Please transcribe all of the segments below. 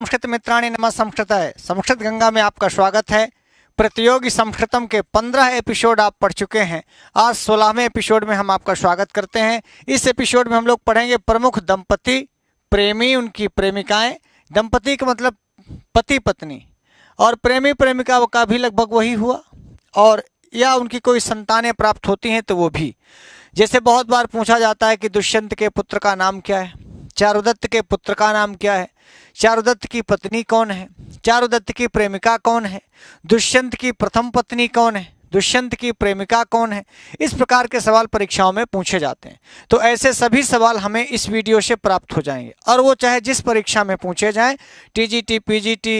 संस्कृत मित्राणि नमः संस्कृताय। संस्कृत गंगा में आपका स्वागत है। प्रतियोगी संस्कृतम के 15 एपिसोड आप पढ़ चुके हैं। आज 16वें एपिसोड में हम आपका स्वागत करते हैं। इस एपिसोड में हम लोग पढ़ेंगे प्रमुख दंपति, प्रेमी, उनकी प्रेमिकाएं। दंपति का मतलब पति पत्नी, और प्रेमी प्रेमिका का भी लगभग वही हुआ, और या उनकी कोई संतानें प्राप्त होती हैं तो वो भी। जैसे बहुत बार पूछा जाता है कि दुष्यंत के पुत्र का नाम क्या है, चारुदत्त के पुत्र का नाम क्या है, चारुदत्त की पत्नी कौन है, चारुदत्त की प्रेमिका कौन है, दुष्यंत की प्रथम पत्नी कौन है, दुष्यंत की प्रेमिका कौन है। इस प्रकार के सवाल परीक्षाओं में पूछे जाते हैं। तो ऐसे सभी सवाल हमें इस वीडियो से प्राप्त हो जाएंगे, और वो चाहे जिस परीक्षा में पूछे जाएं, टीजीटी, पीजीटी,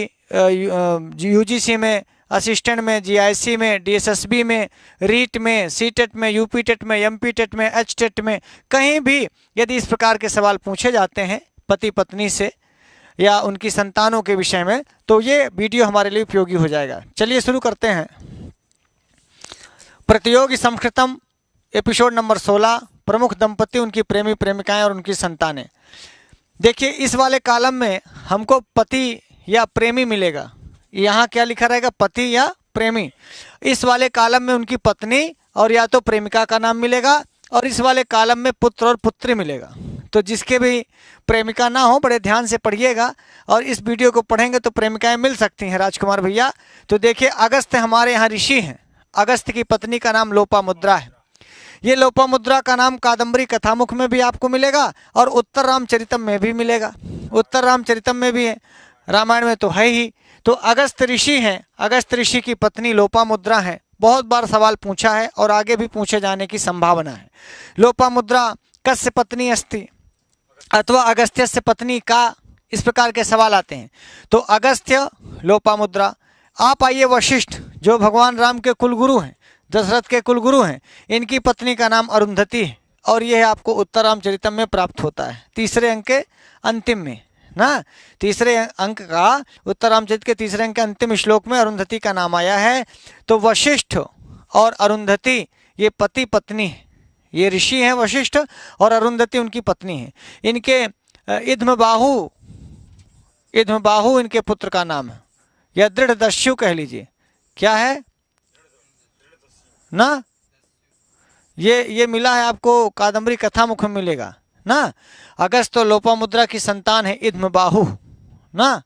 यूजीसी में, असिस्टेंट में, जीआईसी में, डीएसएसबी में, रीट में, सीटेट में, यूपी टेट में, एमपी टेट में, एच टेट में, कहीं भी यदि इस प्रकार के सवाल पूछे जाते हैं पति पत्नी से या उनकी संतानों के विषय में, तो ये वीडियो हमारे लिए उपयोगी हो जाएगा। चलिए शुरू करते हैं। प्रतियोगी संस्कृतम एपिसोड नंबर 16, प्रमुख दंपति, उनकी प्रेमी प्रेमिकाएं और उनकी संतानें। देखिए, इस वाले कॉलम में हमको पति या प्रेमी मिलेगा। यहाँ क्या लिखा रहेगा, पति या प्रेमी। इस वाले कॉलम में उनकी पत्नी और या तो प्रेमिका का नाम मिलेगा, और इस वाले कॉलम में पुत्र और पुत्री मिलेगा। तो जिसके भी प्रेमिका ना हो, बड़े ध्यान से पढ़िएगा, और इस वीडियो को पढ़ेंगे तो प्रेमिकाएं मिल सकती हैं राजकुमार भैया। तो देखिए, अगस्त हमारे यहाँ ऋषि हैं। अगस्त की पत्नी का नाम लोपामुद्रा है। ये लोपामुद्रा का नाम कादम्बरी कथामुख में भी आपको मिलेगा, और उत्तर रामचरितम में भी मिलेगा। उत्तर रामचरितम में भी है, रामायण में तो है ही। तो अगस्त ऋषि हैं। अगस्त ऋषि की पत्नी लोपामुद्रा है। बहुत बार सवाल पूछा है और आगे भी पूछे जाने की संभावना है। लोपामुद्रा कस्य पत्नी अस्ति अथवा अगस्त्यस्य पत्नी का, इस प्रकार के सवाल आते हैं। तो अगस्त्य, लोपामुद्रा। आप आइए वशिष्ठ, जो भगवान राम के कुलगुरु हैं, दशरथ के कुलगुरु हैं, इनकी पत्नी का नाम अरुंधति है, और यह आपको उत्तर रामचरितम में प्राप्त होता है, तीसरे अंक के अंतिम में ना। तीसरे अंक का, उत्तर रामचरित के तीसरे अंक के अंतिम श्लोक में अरुंधति का नाम आया है। तो वशिष्ठ और अरुंधति ये पति पत्नी है। ये ऋषि हैं वशिष्ठ, और अरुंधति उनकी पत्नी है। इनके इद्मबाहु इनके पुत्र का नाम है, या दृढ़दस्यु कह लीजिए। क्या है ना, ये मिला है आपको कादम्बरी कथामुख में मिलेगा ना। अगस्त तो लोपामुद्रा की संतान है इद्मबाहु ना।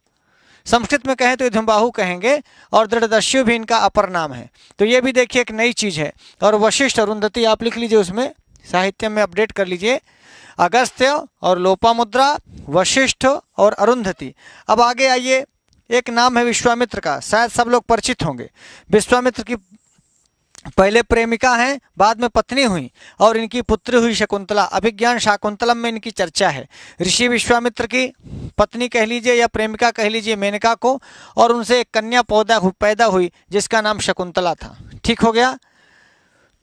संस्कृत में कहें तो इद्मबाहु कहेंगे, और दृढ़दस्यु भी इनका अपर नाम है। तो ये भी देखिए एक नई चीज है। और वशिष्ठ अरुंधति आप लिख लीजिए, उसमें साहित्य में अपडेट कर लीजिए। अगस्त्य और लोपामुद्रा, वशिष्ठ और अरुंधति। अब आगे आइए, एक नाम है विश्वामित्र का, शायद सब लोग परिचित होंगे। विश्वामित्र की पहले प्रेमिका हैं, बाद में पत्नी हुई, और इनकी पुत्री हुई शकुंतला। अभिज्ञान शाकुंतलम में इनकी चर्चा है। ऋषि विश्वामित्र की पत्नी कह लीजिए या प्रेमिका कह लीजिए मेनका को, और उनसे एक कन्या पैदा हुई जिसका नाम शकुंतला था। ठीक हो गया।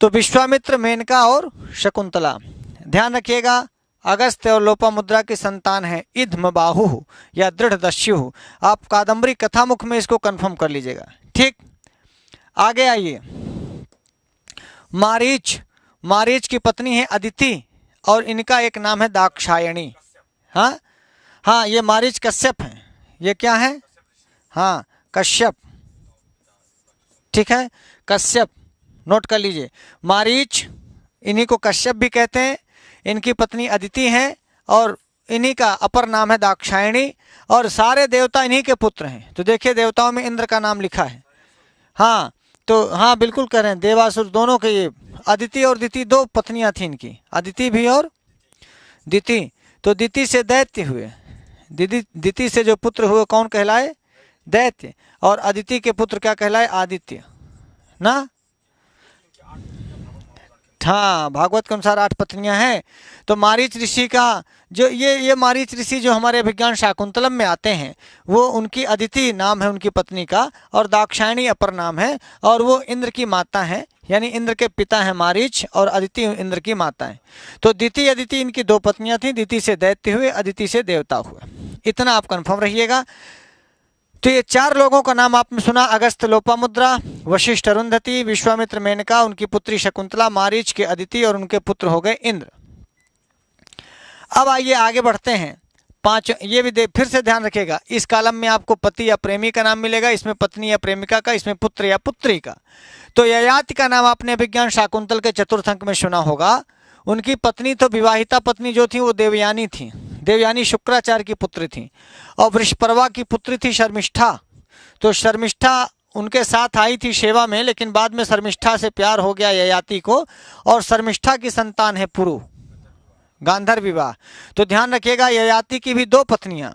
तो विश्वामित्र, मेनका और शकुंतला। ध्यान रखिएगा, अगस्त्य और लोपामुद्रा की संतान है इद्मबाहु या दृढ़दस्यु। आप कादम्बरी कथामुख में इसको कंफर्म कर लीजिएगा। ठीक, आगे आइए। मारीच की पत्नी है अदिति, और इनका एक नाम है दाक्षायणी। हाँ, ये मारीच कश्यप हैं। ये क्या है? हाँ, कश्यप। ठीक है, कश्यप नोट कर लीजिए। मारीच, इन्हीं को कश्यप भी कहते हैं। इनकी पत्नी अदिति हैं, और इन्हीं का अपर नाम है दाक्षायणी, और सारे देवता इन्हीं के पुत्र हैं। तो देखिए, देवताओं में इंद्र का नाम लिखा है। हाँ, तो हाँ बिल्कुल कह रहे हैं, देवासुर दोनों के। ये अदिति और दिति दो पत्नियां थी इनकी, अदिति भी और दिति। तो दिति से दैत्य हुए। दिति से जो पुत्र हुए कौन कहलाए? दैत्य। और अदिति के पुत्र क्या कहलाए? आदित्य ना। हाँ, भागवत के अनुसार 8 पत्नियां हैं। तो मारीच ऋषि का जो ये मारीच ऋषि जो हमारे अभिज्ञान शाकुंतलम में आते हैं, वो उनकी अदिति नाम है उनकी पत्नी का, और दाक्षायणी अपर नाम है, और वो इंद्र की माता हैं, यानी इंद्र के पिता हैं मारीच, और अदिति इंद्र की माता है। तो दिति अदिति इनकी 2 पत्नियां थीं। दिति से दैत्य हुए, अदिति से देवता हुए। इतना आप कन्फर्म रहिएगा। तो ये 4 लोगों का नाम आपने सुना, अगस्त लोपामुद्रा, वशिष्ठ अरुंधति, विश्वामित्र मेनका, उनकी पुत्री शकुंतला, मारीच के अदिति, और उनके पुत्र हो गए इंद्र। अब आइए आगे बढ़ते हैं। 5 ये भी फिर से ध्यान रखिएगा, इस कॉलम में आपको पति या प्रेमी का नाम मिलेगा, इसमें पत्नी या प्रेमिका का, इसमें पुत्र या पुत्री का। तो ययाति का नाम आपने अभिज्ञान शाकुंतल के चतुर्थ अंक में सुना होगा। उनकी पत्नी तो विवाहिता पत्नी जो थी वो देवयानी थी। देवयानी शुक्राचार्य की पुत्री थी और वृषपर्वा की पुत्री थी शर्मिष्ठा। तो शर्मिष्ठा उनके साथ आई थी सेवा में, लेकिन बाद में शर्मिष्ठा से प्यार हो गया ययाति को, और शर्मिष्ठा की संतान है पुरु, गांधर्व विवाह। तो ध्यान रखिएगा, ययाति की भी 2 पत्नियां,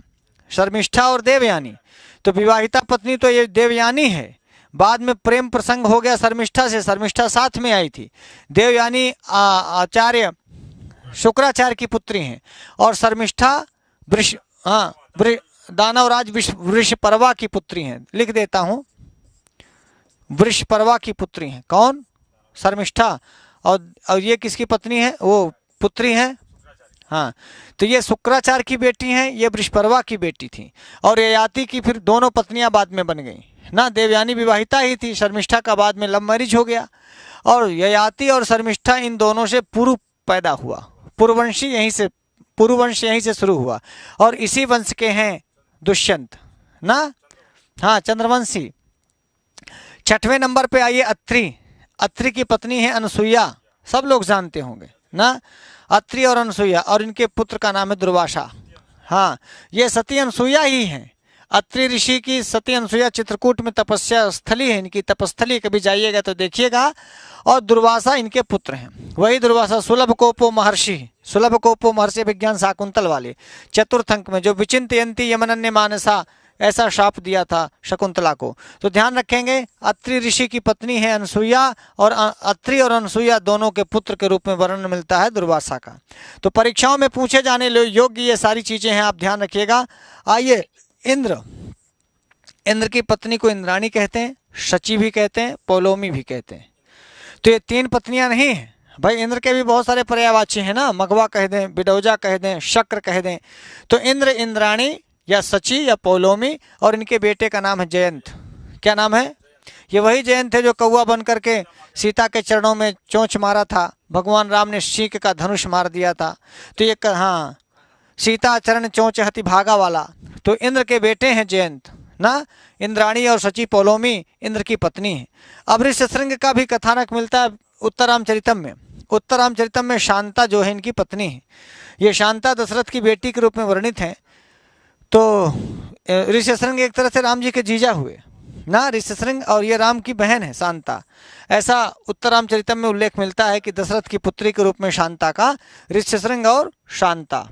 शर्मिष्ठा और देवयानी। तो विवाहिता पत्नी तो ये देवयानी है, बाद में प्रेम प्रसंग हो गया शर्मिष्ठा से, शर्मिष्ठा साथ में आई थी। देवयानी आचार्य शुक्राचार्य की पुत्री हैं और शर्मिष्ठा दानवराज वृषपर्वा की पुत्री हैं। लिख देता हूँ, वृषपर्वा की पुत्री हैं। कौन? शर्मिष्ठा। और ये किसकी पत्नी है? वो पुत्री है, हाँ। तो ये शुक्राचार्य की बेटी हैं, ये वृषपर्वा की बेटी थी। और ययाति की फिर दोनों पत्नियां बाद में बन गई ना। देवयानी विवाहिता ही थी, शर्मिष्ठा का बाद में लव मैरिज हो गया। और ययाति और शर्मिष्ठा इन दोनों से पुरु पैदा हुआ। पुरुवंश यहीं से शुरू हुआ और इसी वंश के हैं दुष्यंत ना, हाँ, चंद्रवंशी। 6वें नंबर पे आइए अत्रि। अत्रि की पत्नी है अनसुईया, सब लोग जानते होंगे ना, अत्रि और अनसुईया, और इनके पुत्र का नाम है दुर्वासा। हाँ, ये सती अनसुईया ही हैं। अत्रि ऋषि की सती अनसुईया चित्रकूट में तपस्या स्थली है, इनकी तपस्थली, कभी जाइएगा तो देखिएगा। और दुर्वासा इनके पुत्र हैं। वही दुर्वासा सुलभकोपो महर्षि, सुलभकोपो महर्षि विज्ञान शाकुंतल वाले चतुर्थ अंक में, जो विचिंतयन्ति यमनन्य मानसा ऐसा शाप दिया था शकुंतला को। तो ध्यान रखेंगे, अत्रि ऋषि की पत्नी है अनसुईया, और अत्रि और अनसुईया दोनों के पुत्र के रूप में वर्णन मिलता है दुर्वासा का। तो परीक्षाओं में पूछे जाने योग्य ये सारी चीजें हैं, आप ध्यान रखिएगा। आइए, इंद्र। इंद्र की पत्नी को इंद्राणी कहते हैं, शची भी कहते हैं, पौलोमी भी कहते हैं। तो ये 3 पत्नियां नहीं हैं भाई। इंद्र के भी बहुत सारे पर्यायवाची हैं ना, मघवा कह दें, बिडौजा कह दें, शक्र कह दें। तो इंद्र, इंद्राणी या सची या पौलोमी, और इनके बेटे का नाम है जयंत। क्या नाम है? ये वही जयंत है जो कौवा बन करके सीता के चरणों में चोंच मारा था, भगवान राम ने शीक का धनुष मार दिया था। तो ये हाँ, सीता चरण चोंच हति भागा वाला। तो इंद्र के बेटे हैं जयंत ना। इंद्राणी और सची पौलोमी इंद्र की पत्नी है। अब ऋष्यशृंग का भी कथानक मिलता है उत्तरामचरितम में। उत्तरामचरितम में शांता जो है इनकी पत्नी है। ये शांता दशरथ की बेटी के रूप में वर्णित है। तो ऋष्यशृंग एक तरह से राम जी के जीजा हुए ना, ऋष्यशृंग, और ये राम की बहन है शांता। ऐसा उत्तरामचरितम में उल्लेख मिलता है कि दशरथ की पुत्री के रूप में शांता का ऋष्यशृंग और शांता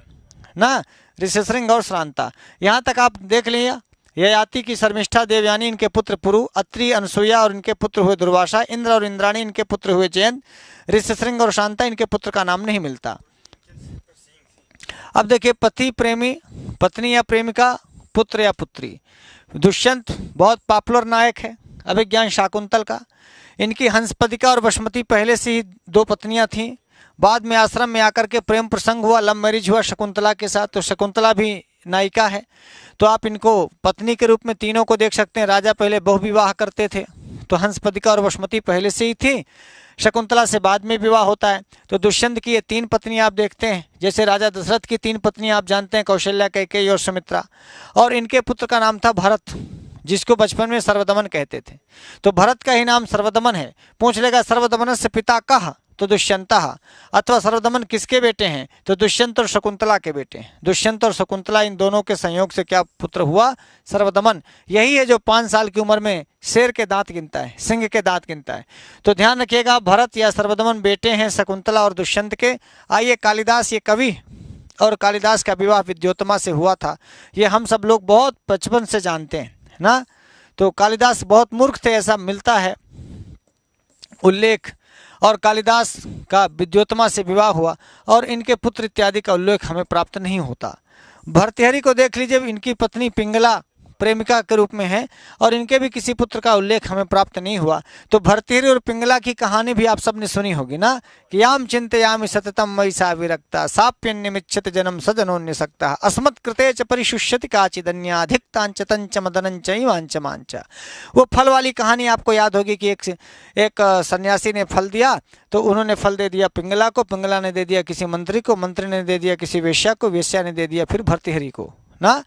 ना, ऋष्यशृंग और शांता। यहाँ तक आप देख लिया। ययाति की शर्मिष्ठा, देवयानी इनके पुत्र पुरु, अत्रि अनसुईया और इनके पुत्र हुए दुर्वासा, इंद्र और इंद्राणी इनके पुत्र हुए जयंत, ऋष्यशृंग और शांता इनके पुत्र का नाम नहीं मिलता। अब देखिए, पति प्रेमी, पत्नी या प्रेमिका, पुत्र या पुत्री। दुष्यंत बहुत पॉपुलर नायक है अभिज्ञान शाकुंतल का। इनकी हंसपदिका और वसुमती पहले से ही 2 पत्नियां थीं। बाद में आश्रम में आकर के प्रेम प्रसंग हुआ, लव मैरिज हुआ शकुंतला के साथ। तो शकुंतला भी नायिका है। तो आप इनको पत्नी के रूप में तीनों को देख सकते हैं। राजा पहले बहुविवाह करते थे, तो हंसपदिका और वसुमती पहले से ही थी। शकुंतला से बाद में विवाह होता है। तो दुष्यंत की ये 3 पत्नियां आप देखते हैं। जैसे राजा दशरथ की 3 पत्नियां आप जानते हैं, कौशल्या, कैकेयी और सुमित्रा। और इनके पुत्र का नाम था भरत, जिसको बचपन में सर्वदमन कहते थे। तो भरत का ही नाम सर्वदमन है। पूछ लेगा सर्वदमन से पिता कहा, तो दुष्यंता, अथवा सर्वदमन किसके बेटे हैं, तो दुष्यंत और शकुंतला के बेटे हैं। दुष्यंत और शकुंतला इन दोनों के संयोग से क्या पुत्र हुआ? सर्वदमन। यही है जो 5 साल की उम्र में शेर के दांत गिनता है, सिंह के दांत गिनता है। तो ध्यान रखिएगा, भरत या सर्वदमन बेटे हैं शकुंतला और दुष्यंत के। आइए, कालिदास, ये कवि, और कालिदास का विवाह विद्योत्तमा से हुआ था। ये हम सब लोग बहुत बचपन से जानते हैं ना। तो कालिदास बहुत मूर्ख थे, ऐसा मिलता है उल्लेख। और कालिदास का विद्योत्तमा से विवाह हुआ और इनके पुत्र इत्यादि का उल्लेख हमें प्राप्त नहीं होता। भर्तृहरि को देख लीजिए, इनकी पत्नी पिंगला प्रेमिका के रूप में हैं और इनके भी किसी पुत्र का उल्लेख हमें प्राप्त नहीं हुआ। तो भर्तृहरि और पिंगला की कहानी भी आप सबने सुनी होगी ना कि याम चिंतयामि सततम मयि सा विरक्ता साप्यन्यमिच्छति जन्म सजनोन्यसक्ता अस्मत् कृते च परिशुष्यति काचिदन्याधिक्तांच तंच मदनंच इवांच मांच। वो फल वाली कहानी आपको याद होगी कि एक सन्यासी ने फल दिया, तो उन्होंने फल दे दिया पिंगला को, पिंगला ने दे दिया किसी मंत्री को, मंत्री ने दे दिया किसी वेश्या को, वेश्या ने दे दिया फिर भर्तृहरि को ना।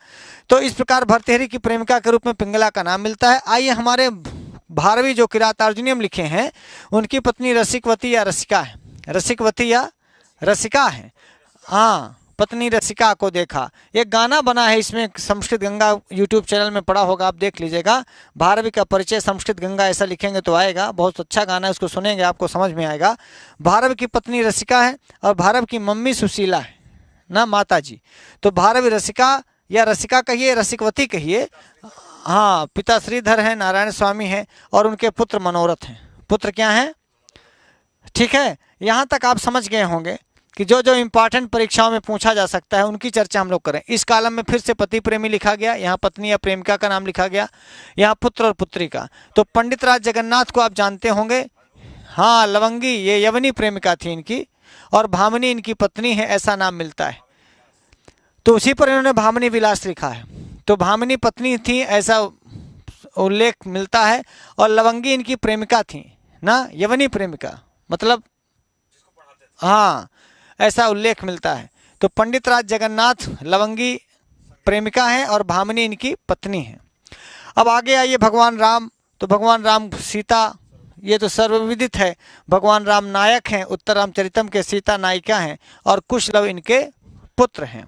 तो इस प्रकार भर्तृहरि की प्रेमिका के रूप में पिंगला का नाम मिलता है। आइए हमारे भारवी जो किरातार्जुनीयम लिखे हैं उनकी पत्नी रसिकवती या रसिका है, रसिकवती या रसिका है। हाँ, पत्नी रसिका को देखा, एक गाना बना है इसमें, संस्कृत गंगा यूट्यूब चैनल में पड़ा होगा, आप देख लीजिएगा। भारवी का परिचय संस्कृत गंगा ऐसा लिखेंगे तो आएगा, बहुत अच्छा गाना है, उसको सुनेंगे आपको समझ में आएगा। भारव की पत्नी रसिका है और भारव की मम्मी सुशीला है ना, माता जी। तो भारवी रसिका या रसिका कहिए, रसिकवती कहिए। हाँ, पिता श्रीधर हैं, नारायण स्वामी हैं और उनके पुत्र मनोरथ हैं। पुत्र क्या हैं? ठीक है, यहाँ तक आप समझ गए होंगे कि जो जो इम्पॉर्टेंट परीक्षाओं में पूछा जा सकता है उनकी चर्चा हम लोग करें। इस कॉलम में फिर से पति प्रेमी लिखा गया, यहाँ पत्नी या प्रेमिका का नाम लिखा गया, यहाँ पुत्र और पुत्री का। तो पंडित राज जगन्नाथ को आप जानते होंगे, हाँ, लवंगी ये यवनी प्रेमिका थी इनकी और भामिनी इनकी पत्नी है, ऐसा नाम मिलता है। तो उसी पर इन्होंने भामिनी विलास लिखा है। तो भामिनी पत्नी थी ऐसा उल्लेख मिलता है और लवंगी इनकी प्रेमिका थी ना, यवनी प्रेमिका मतलब, हाँ, ऐसा उल्लेख मिलता है। तो पंडित राज जगन्नाथ लवंगी प्रेमिका हैं और भामिनी इनकी पत्नी है। अब आगे आइए भगवान राम। तो भगवान राम सीता, ये तो सर्वविदित है, भगवान राम नायक हैं, उत्तर रामचरितम के सीता नायिका हैं और कुशलव इनके पुत्र हैं।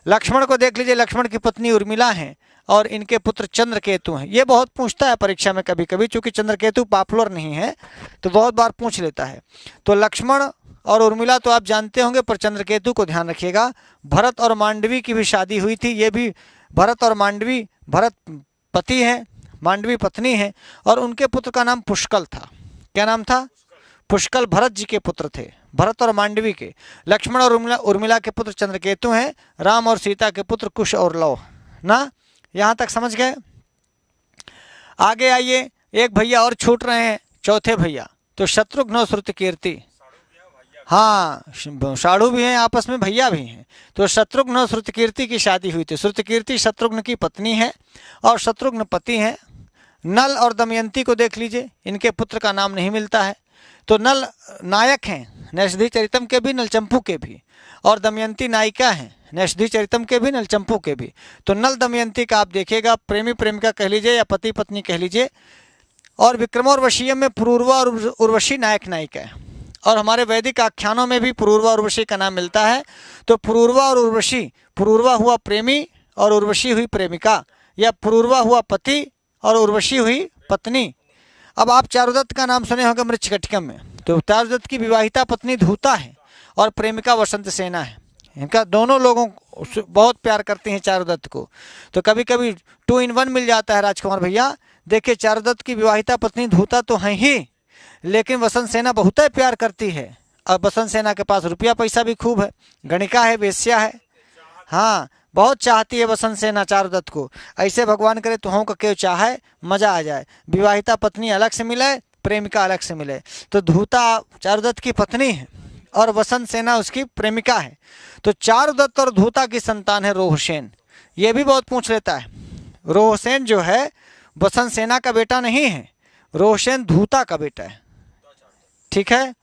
लक्ष्मण को देख लीजिए, लक्ष्मण की पत्नी उर्मिला हैं और इनके पुत्र चंद्रकेतु हैं। ये बहुत पूछता है परीक्षा में कभी कभी, चूंकि चंद्रकेतु पॉपुलर नहीं है तो बहुत बार पूछ लेता है। तो लक्ष्मण और उर्मिला तो आप जानते होंगे, पर चंद्रकेतु को ध्यान रखिएगा। भरत और मांडवी की भी शादी हुई थी, ये भी भरत और मांडवी, भरत पति हैं, मांडवी पत्नी हैं और उनके पुत्र का नाम पुष्कल था। क्या नाम था? पुष्कल भरत जी के पुत्र थे, भरत और मांडवी के। लक्ष्मण और उर्मिला के पुत्र चंद्रकेतु हैं, राम और सीता के पुत्र कुश और लव ना। यहाँ तक समझ गए? आगे आइए, एक भैया और छूट रहे हैं, चौथे भैया, तो शत्रुघ्न और श्रुतकीर्ति। हाँ, साढ़ू भी हैं, आपस में भैया भी हैं। तो शत्रुघ्न और श्रुतकीर्ति की शादी हुई थी। श्रुतकीर्ति शत्रुघ्न की पत्नी है और शत्रुघ्न पति हैं। नल और दमयंती को देख लीजिए, इनके पुत्र का नाम नहीं मिलता है। तो नल नायक हैं, नैषधि चरितम के भी, नलचंपू के भी, और दमयंती नायिका हैं, नैषधि चरितम के भी, नलचंपू के भी। तो नल दमयंती का आप देखिएगा, प्रेमी प्रेमिका कह लीजिए या पति पत्नी कह लीजिए। और विक्रमोर्वशीय में पुरूरवा और उर्वशी नायक नायिका है और हमारे वैदिक आख्यानों में भी पुरूरवा उर्वशी का नाम मिलता है। तो पुरूरवा और उर्वशी, पुरूरवा हुआ प्रेमी और उर्वशी हुई प्रेमिका, या पुरूरवा हुआ पति और उर्वशी हुई पत्नी। अब आप चारुदत्त का नाम सुने होंगे मृच्छकटिकम में। तो चारुदत्त की विवाहिता पत्नी धूता है और प्रेमिका वसंत सेना है। इनका दोनों लोगों बहुत प्यार करते हैं चारुदत्त को। तो कभी कभी 2 in 1 मिल जाता है राजकुमार भैया। देखिए, चारुदत्त की विवाहिता पत्नी धूता तो है ही, लेकिन वसंत सेना बहुत ही प्यार करती है। अब वसंत सेना के पास रुपया पैसा भी खूब है, गणिका है, वेश्या है, हाँ, बहुत चाहती है वसंत सेना चारुदत्त को। ऐसे भगवान करे तुहों का क्यों चाहे, मजा आ जाए। विवाहिता पत्नी अलग से मिले, प्रेमिका अलग से मिले। तो धूता चारुदत्त की पत्नी है और वसंत सेना उसकी प्रेमिका है। तो चारुदत्त और धूता की संतान है रोहसेन। ये भी बहुत पूछ लेता है। रोहसेन जो है वसंत सेना का बेटा नहीं है, रोहसेन धूता का बेटा है। ठीक है,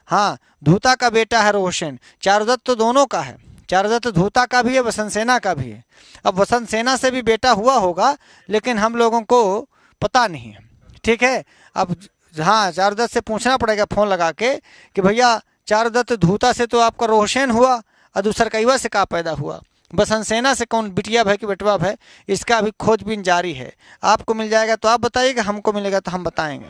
हाँ, धूता का बेटा है रोहसेन। चारुदत्त तो दोनों का है, चारुदत्त धूता का भी है, वसंत सेना का भी है। अब वसंत सेना से भी बेटा हुआ होगा, लेकिन हम लोगों को पता नहीं है। ठीक है, अब हाँ, चारुदत्त से पूछना पड़ेगा फ़ोन लगा के कि भैया चारुदत्त धूता से तो आपका रोहसेन हुआ और दूसरा कैवा से कहाँ पैदा हुआ, वसंत सेना से कौन बिटिया है कि बेटवा है, इसका अभी खोजबीन जारी है। आपको मिल जाएगा तो आप बताइएगा, हमको मिलेगा तो हम बताएंगे।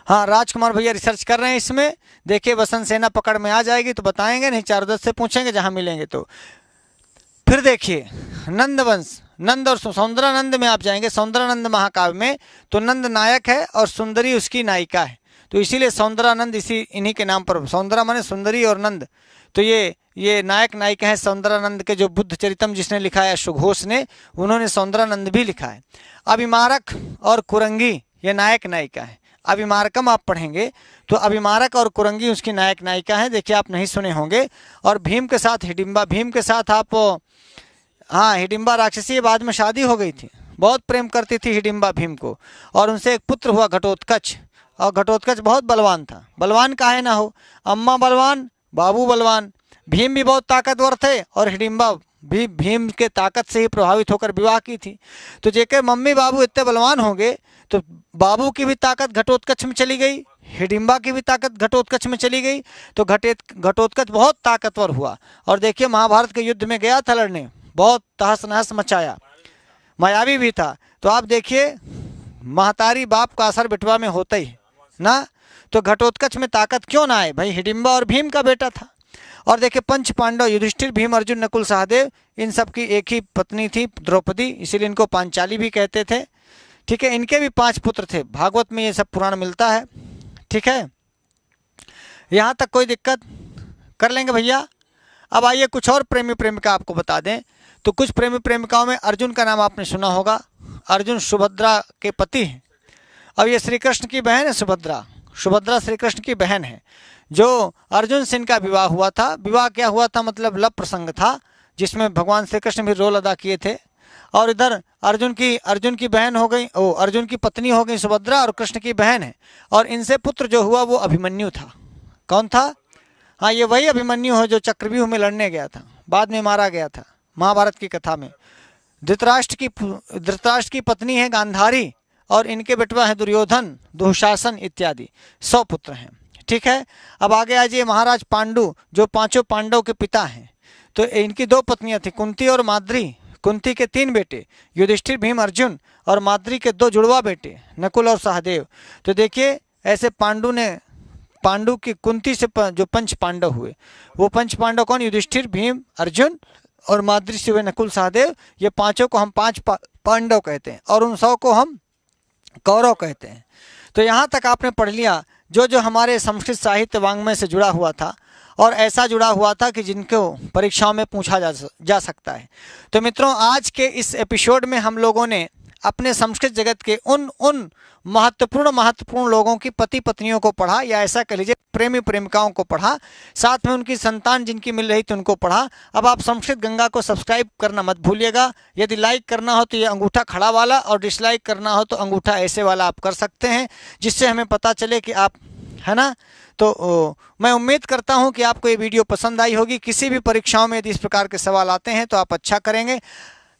हाँ, राजकुमार भैया रिसर्च कर रहे हैं इसमें। देखिए, वसंत सेना पकड़ में आ जाएगी तो बताएंगे, नहीं चारुदत्त से पूछेंगे जहाँ मिलेंगे तो। फिर देखिए नंदवंश, नंद और सौंदरानंद में आप जाएंगे, सौंदरानंद महाकाव्य में, तो नंद नायक है और सुंदरी उसकी नायिका है। तो इसीलिए सौंदरानंद इन्हीं के नाम पर, सौंदरा माने सुंदरी और नंद, तो ये ये नायक नायिका हैं सौंदरानंद के, जो बुद्ध चरितम जिसने लिखा है सुघोष ने, उन्होंने सौंदरानंद भी लिखा है। अभिमारक और कुरंगी ये नायक नायिका है। अभिमारकम आप पढ़ेंगे तो अभिमारक और कुरंगी उसकी नायक नायिका है। देखिए आप नहीं सुने होंगे। और भीम के साथ हिडिंबा, भीम के साथ आप, हाँ हिडिंबा राक्षसी, बाद में शादी हो गई थी, बहुत प्रेम करती थी हिडिंबा भीम को, और उनसे एक पुत्र हुआ घटोत्कच। और घटोत्कच बहुत बलवान था। बलवान काहे ना हो, अम्मा बलवान बाबू बलवान, भीम भी बहुत ताकतवर थे और हिडिंबा भी भीम के ताकत से ही प्रभावित होकर विवाह की थी। तो जेके मम्मी बाबू इतने बलवान हो गए तो बाबू की भी ताकत घटोत्कच में चली गई, हिडिंबा की भी ताकत घटोत्कच में चली गई। तो घटोत्कच बहुत ताकतवर हुआ और देखिए महाभारत के युद्ध में गया था लड़ने, बहुत तहस नहस मचाया, मायावी भी था। तो आप देखिए महतारी बाप का असर बिटवा में होता ही ना, तो घटोत्कच में ताकत क्यों ना आए भाई, हिडिंबा और भीम का बेटा था। और देखिए पंच पांडव युधिष्ठिर भीम अर्जुन नकुल सहदेव, इन सब की एक ही पत्नी थी द्रौपदी, इसीलिए इनको पांचाली भी कहते थे। ठीक है, इनके भी 5 पुत्र थे, भागवत में ये सब पुराण मिलता है। ठीक है, यहाँ तक कोई दिक्कत कर लेंगे भैया। अब आइए कुछ और प्रेमी प्रेमिका आपको बता दें। तो कुछ प्रेमी प्रेमिकाओं में अर्जुन का नाम आपने सुना होगा। अर्जुन सुभद्रा के पति हैं। अब ये श्री कृष्ण की बहन है सुभद्रा, सुभद्रा श्री कृष्ण की बहन है। जो अर्जुन से इनका विवाह हुआ था, विवाह क्या हुआ था मतलब लव प्रसंग था, जिसमें भगवान श्री कृष्ण भी रोल अदा किए थे। और इधर अर्जुन की बहन हो गई, अर्जुन की पत्नी हो गई सुभद्रा और कृष्ण की बहन है। और इनसे पुत्र जो हुआ वो अभिमन्यु था। कौन था? हाँ ये वही अभिमन्यु है जो चक्रव्यूह में लड़ने गया था, बाद में मारा गया था महाभारत की कथा में। धृतराष्ट्र की पत्नी है गांधारी और इनके बेटवा है दुर्योधन, दुशासन इत्यादि 100 पुत्र हैं। ठीक है, अब आगे आ जाइए महाराज पांडु जो 5 पांडव के पिता हैं। तो इनकी 2 पत्नियां थी, कुंती और माद्री। कुंती के 3 बेटे युधिष्ठिर भीम अर्जुन, और माद्री के 2 जुड़वा बेटे नकुल और सहदेव। तो देखिए ऐसे पांडु की कुंती से जो 5 पांडव हुए, वो 5 पांडव कौन? युधिष्ठिर भीम अर्जुन और माद्री से हुए नकुल सहदेव। ये 5 को हम 5 पांडव कहते हैं और उन 100 को हम कौरव कहते हैं। तो यहाँ तक आपने पढ़ लिया जो जो हमारे संस्कृत साहित्य वांग्मय से जुड़ा हुआ था, और ऐसा जुड़ा हुआ था कि जिनको परीक्षाओं में पूछा जा सकता है। तो मित्रों आज के इस एपिसोड में हम लोगों ने अपने संस्कृत जगत के उन महत्वपूर्ण लोगों की पति पत्नियों को पढ़ा, या ऐसा कह लीजिए प्रेमी प्रेमिकाओं को पढ़ा, साथ में उनकी संतान जिनकी मिल रही थी उनको पढ़ा। अब आप संस्कृत गंगा को सब्सक्राइब करना मत भूलिएगा। यदि लाइक करना हो तो ये अंगूठा खड़ा वाला, और डिसलाइक करना हो तो अंगूठा ऐसे वाला आप कर सकते हैं, जिससे हमें पता चले कि आप, है ना। तो मैं उम्मीद करता हूं कि आपको ये वीडियो पसंद आई होगी। किसी भी परीक्षाओं में यदि इस प्रकार के सवाल आते हैं तो आप अच्छा करेंगे।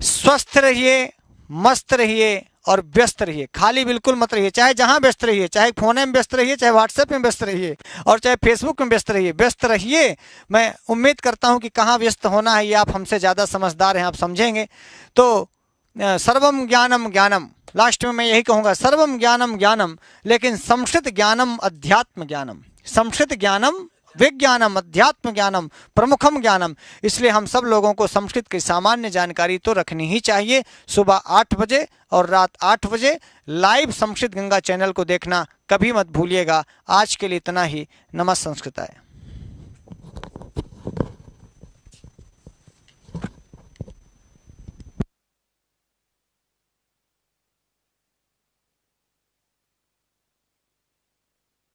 स्वस्थ रहिए, मस्त रहिए और व्यस्त रहिए, खाली बिल्कुल मत रहिए। चाहे जहां व्यस्त रहिए, चाहे फोन में व्यस्त रहिए, चाहे व्हाट्सएप में व्यस्त रहिए, और चाहे फेसबुक में व्यस्त रहिए, व्यस्त रहिए। मैं उम्मीद करता हूं कि कहाँ व्यस्त होना है ये आप हमसे ज़्यादा समझदार हैं, आप समझेंगे। तो सर्वम ज्ञानम ज्ञानम, लास्ट में मैं यही कहूँगा, सर्वम ज्ञानम ज्ञानम, लेकिन संस्कृत ज्ञानम अध्यात्म ज्ञानम, संस्कृत ज्ञानम विज्ञानम अध्यात्म ज्ञानम प्रमुखम ज्ञानम। इसलिए हम सब लोगों को संस्कृत की सामान्य जानकारी तो रखनी ही चाहिए। सुबह 8 बजे और रात 8 बजे लाइव संस्कृत गंगा चैनल को देखना कभी मत भूलिएगा। आज के लिए इतना ही। नमः संस्कृताय।